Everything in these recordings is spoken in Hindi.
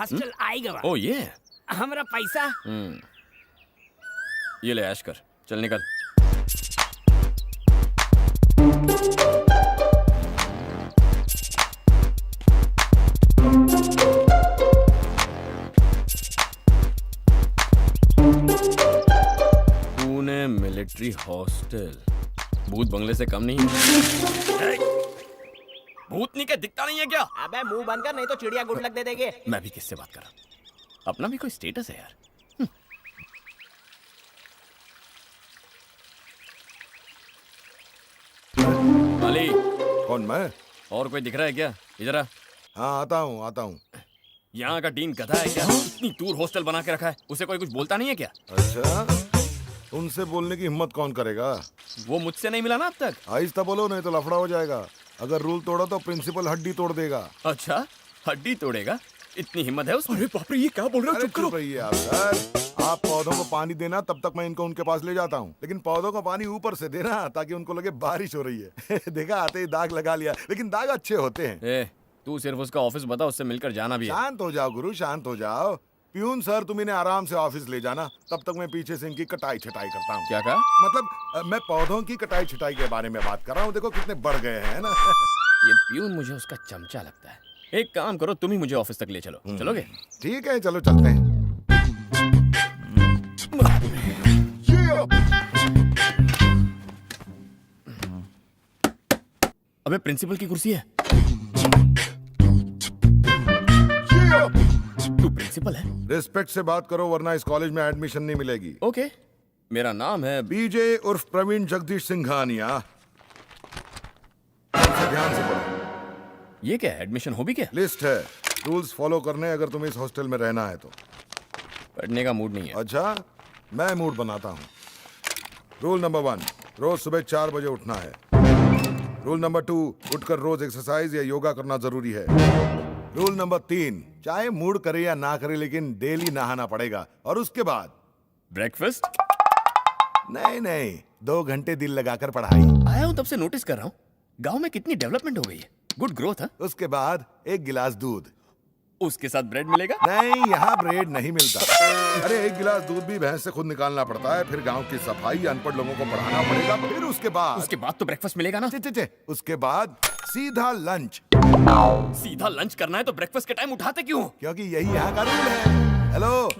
हॉस्टल आएगा। ओ ये हमारा पैसा ये ले ऐश कर, चल निकल। पुणे मिलिट्री हॉस्टल भूत बंगले से कम नहीं है। भूतनी के दिखता नहीं है क्या? अबे मुंह बंद कर, नहीं तो चिड़िया गुड लक दे देंगे। मैं भी किससे बात कर रहा हूँ? अपना भी कोई स्टेटस है यार। माली, कौन मैं? और कोई दिख रहा है क्या? इधर आ। हाँ आता हूँ। यहाँ का डीन गधा है क्या? इतनी दूर हॉस्टल बना के रखा है, उसे कोई कुछ बोलता नहीं है क्या? अच्छा, उनसे बोलने की हिम्मत कौन करेगा? वो मुझसे नहीं मिला ना अब तक। आहिस्ता बोलो नहीं तो लफड़ा हो जाएगा। अगर रूल तोड़ा तो प्रिंसिपल हड्डी तोड़ देगा। अच्छा, हड्डी तोड़ेगा? इतनी हिम्मत है उसमें? अरे बाप रे, ये क्या बोल रहे हो? चुप करो रहिए आप सर। आप पौधों को पानी देना, तब तक मैं इनको उनके पास ले जाता हूँ। लेकिन पौधों को पानी ऊपर से देना ताकि उनको लगे बारिश हो रही है। देखा, आते ही दाग लगा लिया, लेकिन दाग अच्छे होते हैं। ए, तू सिर्फ उसका ऑफिस बता, उससे मिलकर जाना भी है। शांत हो जाओ गुरु, शांत हो जाओ। प्यून सर, तुम इन्हें आराम से ऑफिस ले जाना, तब तक मैं पीछे से इनकी कटाई छटाई करता हूँ। क्या कहा? मतलब मैं पौधों की कटाई छटाई के बारे में बात कर रहा हूँ। देखो कितने बढ़ गए हैं ना। ये प्यून मुझे उसका चमचा लगता है। एक काम करो, तुम ही मुझे ऑफिस तक ले चलो। चलोगे? ठीक है, चलो चलते हैं। अबे प्रिंसिपल की कुर्सी है। तू प्रिंसिपल है? रिस्पेक्ट से बात करो वरना इस कॉलेज में एडमिशन नहीं मिलेगी। ओके, मेरा नाम है बीजे उर्फ प्रवीण जगदीश सिंघानिया। ध्यान से पढ़ो। ये क्या है? एडमिशन हो भी क्या? लिस्ट है, रूल्स फॉलो करने अगर तुम्हें इस हॉस्टल में रहना है तो। पढ़ने का मूड नहीं है। अच्छा, मैं मूड बनाता हूँ। रूल नंबर 1, रोज सुबह 4 बजे उठना है। रूल नंबर 2, उठकर रोज एक्सरसाइज या योगा करना जरूरी है। रूल नंबर 3, चाहे मूड करे या ना करे लेकिन डेली नहाना पड़ेगा। और उसके बाद ब्रेकफास्ट? नहीं, 2 घंटे दिल लगाकर पढ़ाई। आया हूँ तब से नोटिस कर रहा हूँ, गांव में कितनी डेवलपमेंट हो गई है। गुड ग्रोथ है। उसके बाद 1 गिलास दूध। उसके साथ ब्रेड मिलेगा? नहीं, यहाँ ब्रेड नहीं मिलता। अरे 1 गिलास दूध भी भैंस से खुद निकालना पड़ता है, फिर गांव की सफाई, अनपढ़ लोगों को पढ़ाना पड़ेगा, फिर उसके बाद तो ब्रेकफास्ट मिलेगा ना? उसके बाद सीधा लंच। सीधा लंच करना है तो ब्रेकफास्ट के टाइम उठाते क्यों? क्योंकि यही यहाँ का रूल है। हेलो,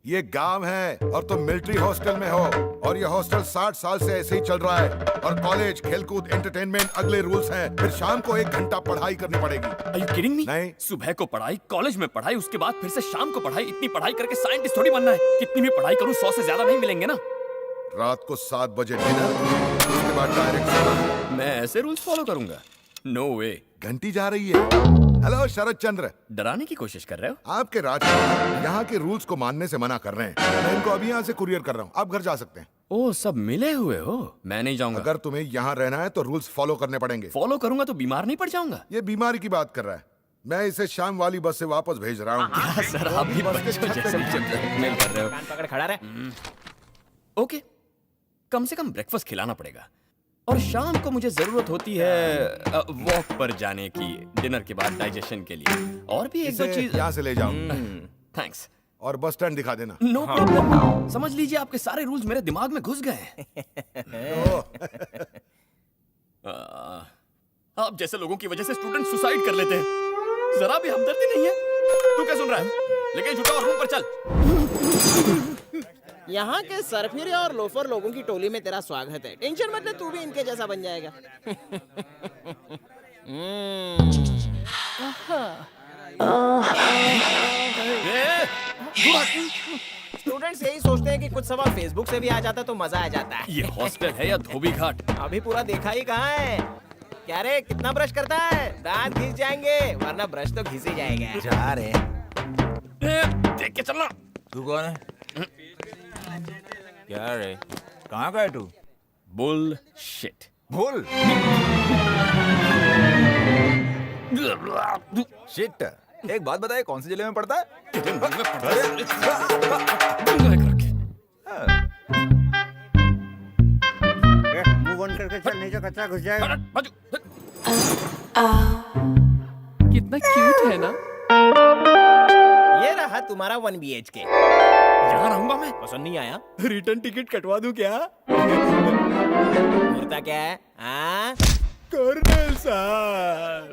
ये गांव है और तुम मिलिट्री हॉस्टल में हो, और ये हॉस्टल 60 साल से ऐसे ही चल रहा है। और कॉलेज, खेलकूद, एंटरटेनमेंट अगले रूल्स हैं। फिर शाम को 1 घंटा पढ़ाई करनी पड़ेगी। Are you kidding me? नहीं। सुबह को पढ़ाई, कॉलेज में पढ़ाई, उसके बाद फिर से शाम को पढ़ाई। इतनी पढ़ाई करके साइंटिस्ट थोड़ी बनना है। कितनी भी पढ़ाई करूं, 100 से ज्यादा नहीं मिलेंगे ना। रात को 7 बजे डिनर, उसके बाद डायरेक्ट सोना। मैं ऐसे रूल्स फॉलो करूंगा? नो वे। घंटी जा रही है। हेलो शरद चंद्र, डराने की कोशिश कर रहे हो? आपके राज यहाँ के रूल्स को मानने से मना कर रहे हैं। मैं इनको अभी यहाँ से कुरियर कर रहा हूँ, आप घर जा सकते हैं। ओ, सब मिले हुए हो? मैं नहीं जाऊंगा। अगर तुम्हें यहाँ रहना है तो रूल्स फॉलो करने पड़ेंगे। फॉलो करूंगा तो बीमार नहीं पड़ जाऊंगा? ये बीमारी की बात कर रहा है। मैं इसे शाम वाली बस से वापस भेज रहा हूँ। सर, आप भी बच्चों जैसे मुझे ब्लैकमेल कर रहे हो। कान पकड़ खड़ा रहे। ओके, कम से कम ब्रेकफास्ट खिलाना पड़ेगा। और शाम को मुझे जरूरत होती है वॉक पर जाने की, डिनर के बाद डाइजेशन के लिए। और भी 1-2 चीज यहाँ से ले जाओ। थैंक्स। और बस स्टैंड दिखा देना। No problem. समझ लीजिए आपके सारे रूल्स मेरे दिमाग में घुस गए। आप जैसे लोगों की वजह से स्टूडेंट सुसाइड कर लेते हैं। जरा भी हमदर्दी नहीं है। तू क्या सुन रहा है? लेकिन झुका और रूम पर चल। यहाँ के सरफिरे और लोफर लोगों की टोली में तेरा स्वागत है। टेंशन मत ले, तू भी इनके जैसा बन जाएगा। स्टूडेंट्स यही सोचते हैं कि कुछ सवाल फेसबुक से भी आ जाता तो मजा आ जाता है। ये हॉस्टल है या धोबी घाट? अभी पूरा देखा ही कहाँ है। क्या रे, कितना ब्रश करता है? दांत घिस जाएंगे, वरना ब्रश तो घिस ही जाएगा। जा रे। देख के चलना। तू कौन है? क्या रे, कहाँ का है तू? बुलशिट। भूल शिट। एक बात बताए, कौन से जिले में पड़ता है? मुंह बंद करके चल, नहीं तो कचरा घुस जाएगा। कितना क्यूट है ना। तुम्हारा 1 BHK। यहाँ रहूंगा मैं। पसंद नहीं आया? रिटर्न टिकट कटवा दूं क्या? मुर्दा क्या है? हाँ? कर्नल साहब।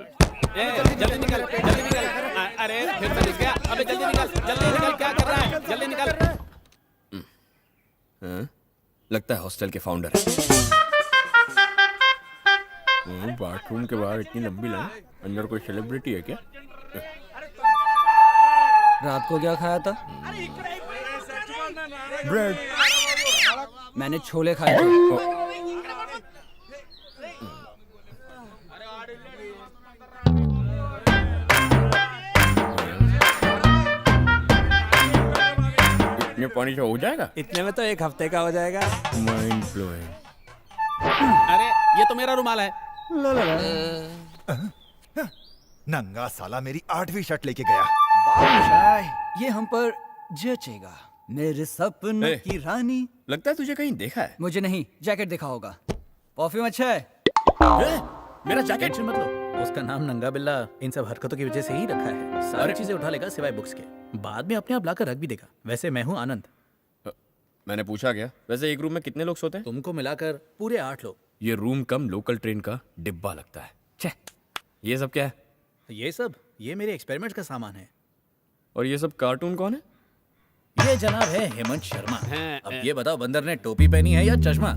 जल्दी निकल, जल्दी निकल। अरे फिर से दिख गया। अबे जल्दी निकल, क्या कर रहा है? जल्दी निकल। हाँ? लगता है हॉस्टल के फाउंडर। बाथरूम के बाहर इतनी लंबी लाइन, अंदर कोई सेलिब्रिटी है क्या? रात को क्या खाया था? ब्रेड। मैंने छोले खाए थे। इतने पानी से हो जाएगा? इतने में तो 1 हफ्ते का हो जाएगा। Mind blowing. अरे ये तो मेरा रुमाल है। नंगा साला मेरी 8वीं शर्ट लेके गया। बादशाह, ये हम पर जचेगा। मेरे सपनों ए। की रानी। लगता है तुझे कहीं देखा है। मुझे नहीं, जैकेट देखा होगा। परफ्यूम अच्छा है। मेरा जैकेट टेंशन मत लो, उसका नाम नंगा बिल्ला इन सब हरकतों की वजह से ही रखा है। सारी चीजें उठा लेगा सिवाय बुक्स के, बाद में अपने आप लाकर रख भी देगा। वैसे मैं हूँ आनंद। मैंने पूछा क्या? वैसे एक रूम में कितने लोग सोते हैं? तुमको मिलाकर पूरे 8 लोग। ये रूम कम लोकल ट्रेन का डिब्बा लगता है। छे, ये सब क्या है? ये मेरे एक्सपेरिमेंट का सामान है। और ये सब कार्टून कौन है? ये जनाब है हेमंत शर्मा। अब ये बताओ, बंदर ने टोपी पहनी है या चश्मा?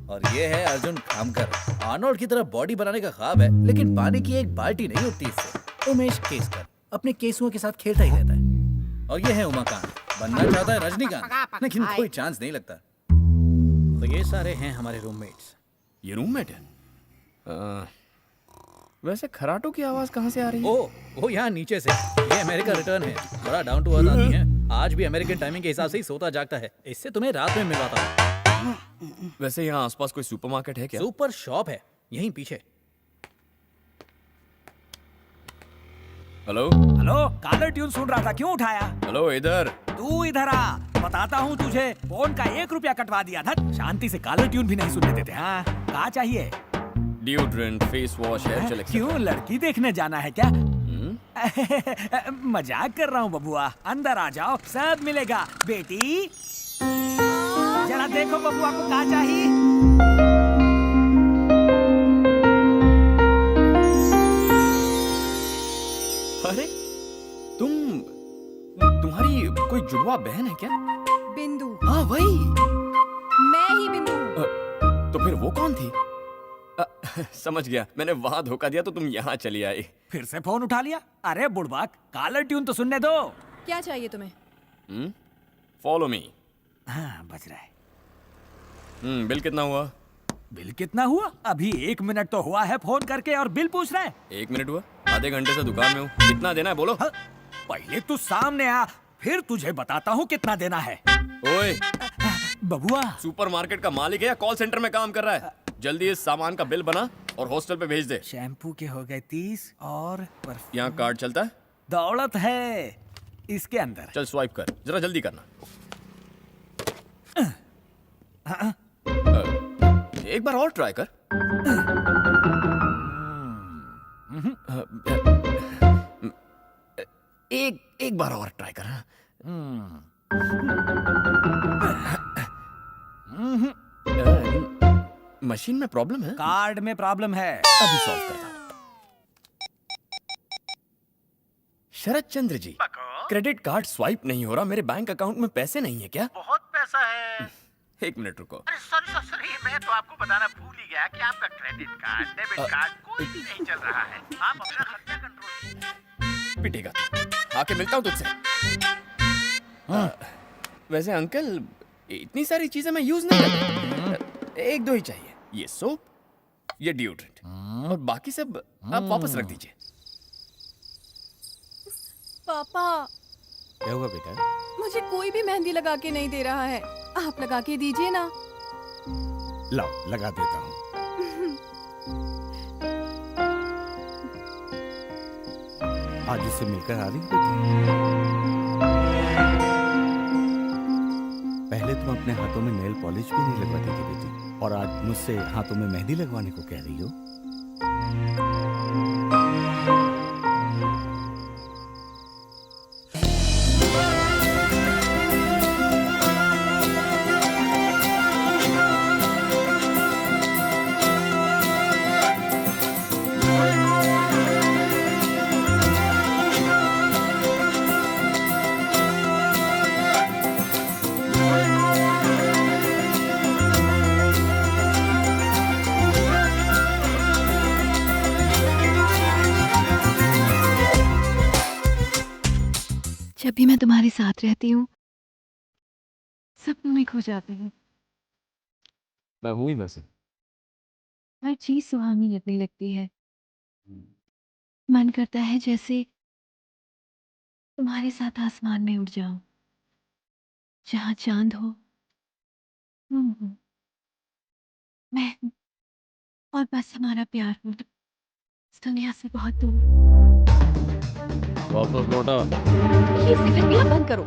और ये है अर्जुन खामकर। आर्नोल्ड की तरह बॉडी बनाने का ख्वाब है, लेकिन पानी की एक बाल्टी नहीं उठती इससे। उमेश केसकर अपने केसुओं के साथ खेलता ही रहता है। और ये है उमाकांत, बनना चाहता है रजनीकांत, लेकिन कोई चांस नहीं लगता। तो ये सारे हैं हमारे रूममेट्स। ये रूममेट है। वैसे खराटों की आवाज कहाँ से आ रही है? ओ यहाँ नीचे से। ये अमेरिका रिटर्न है, बड़ा डाउन टू अर्थ आदमी है। आज भी अमेरिकन टाइमिंग के हिसाब से ही सोता जागता है। इससे तुम्हें रात में मिलवाता हूँ। वैसे यहाँ आसपास कोई सुपरमार्केट है क्या? सुपर शॉप है यहीं पीछे। हेलो हेलो, कालर ट्यून सुन रहा था, क्यों उठाया? हेलो, इधर। तू इधर आ, बताता हूँ तुझे। फोन का 1 रुपया कटवा दिया था। शांति से कालर ट्यून भी नहीं सुनने देते। हाँ, क्या चाहिए? Deodorant, face wash, hair gel, क्यों, लड़की देखने जाना है क्या? मजाक कर रहा हूँ बबुआ, अंदर आ जाओ, सब मिलेगा। बेटी जरा देखो बबुआ को क्या चाहिए। अरे तुम्हारी कोई जुड़वा बहन है क्या? बिंदु। हाँ वही। मैं ही बिंदु। तो फिर वो कौन थी? समझ गया, मैंने वहां धोखा दिया तो तुम यहाँ चली आई। फिर से फोन उठा लिया। अरे बुड़बाक, कालर ट्यून तो सुनने दो। क्या चाहिए तुम्हें? Follow me. हाँ, बज रहा है। बिल कितना हुआ? बिल कितना हुआ? अभी 1 मिनट तो हुआ है फोन करके और बिल पूछ रहा है। 1 मिनट हुआ? आधे घंटे से दुकान में हूँ। कितना देना है बोलो? हाँ, पहले तू सामने आ, फिर तुझे बताता हूँ कितना देना है। ओए, बबुआ, सुपरमार्केट का मालिक है या कॉल सेंटर में काम कर रहा है? जल्दी इस सामान का बिल बना और हॉस्टल पे भेज दे। शैम्पू के हो गए 30 और यहाँ कार्ड चलता है? दौलत है इसके अंदर। चल स्वाइप कर, जरा जल्दी करना। एक बार और ट्राई कर। एक बार और ट्राई कर। मशीन में प्रॉब्लम है? कार्ड में प्रॉब्लम है। अभी सॉल्व करता हूं। शरद Chandra ji, credit card swipe नहीं हो रहा। मेरे बैंक अकाउंट में पैसे नहीं है क्या? बहुत पैसा है। 1 मिनट रुको। अरे सॉरी, मैं तो आपको बताना भूल ही गया कि आपका क्रेडिट कार्ड, डेबिट कार्ड कोई भी नहीं चल रहा है। आप अपना खर्चा कंट्रोल कीजिए। पिटेगा तू। आके मिलता हूँ तुझसे। वैसे अंकल, इतनी सारी चीजें मैं यूज नहीं करता। 1-2 ही चाहिए। ये सोप, ये डिओड्रेंट और बाकी सब आप वापस रख दीजिए। पापा, क्या हुआ बेटा? मुझे कोई भी मेहंदी लगा के नहीं दे रहा है। आप लगा के दीजिए ना। लाओ, लगा देता हूँ। आज उससे मिलकर आ रही हो बेटी? पहले तुम अपने हाथों में नेल पॉलिश भी नहीं लगवाती थी बेटी, और आज मुझसे हाथों में मेहंदी लगवाने को कह रही हो। जब भी मैं तुम्हारे साथ रहती हूँ सपनों में खो जाते हैं। मैं हूं ही वैसे। हर चीज सुहानी लगने लगती है। मन करता है जैसे तुम्हारे साथ आसमान में उड़ जाऊं, जहाँ चांद हो तुम हो, मैं हूं, और बस हमारा प्यार हो इस दुनिया से बहुत दूर। वापस लौटा। ये सिगरेट पीना बंद करो।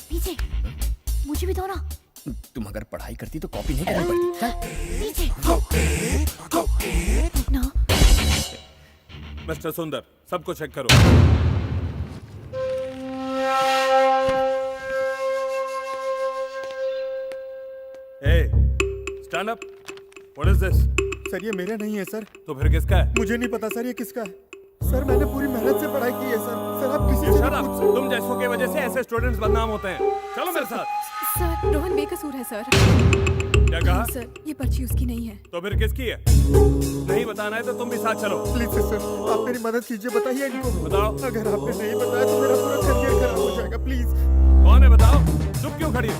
पीछे मुझे भी दो ना। तुम अगर पढ़ाई करती तो कॉपी नहीं करनी पड़ती। चल। पीछे ना। मिस्टर सुंदर, सबको चेक करो। Stand up. What is this? Sir ये मेरा नहीं है सर। तो फिर किसका है? मुझे नहीं पता सर ये किसका है। सर मैंने पूरी मेहनत से पढ़ाई की है सर। सर आप किसी से Shut भी up! पूछ सकते तुम जैसों की वजह से ऐसे स्टूडेंट्स बदनाम होते हैं। चलो मेरे साथ। सर रोहन बेकसूर है सर। क्या कहा? सर ये पर्ची उसकी नहीं है। तो फिर किसकी है? नहीं बताना है तो तुम भी साथ चलो। प्लीज सर आप मेरी मदद कीजिए, बताइए इनको। बताओ। अगर आपने नहीं बताया तो मेरा पूरा करियर खराब हो जाएगा। प्लीज। कौन है बताओ? चुप क्यों खड़ी हो?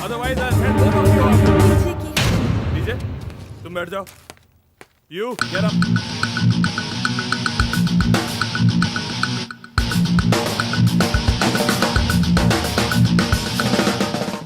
Otherwise I send both of you out. मुझे की डीजे, तुम बैठ जाओ। You get up.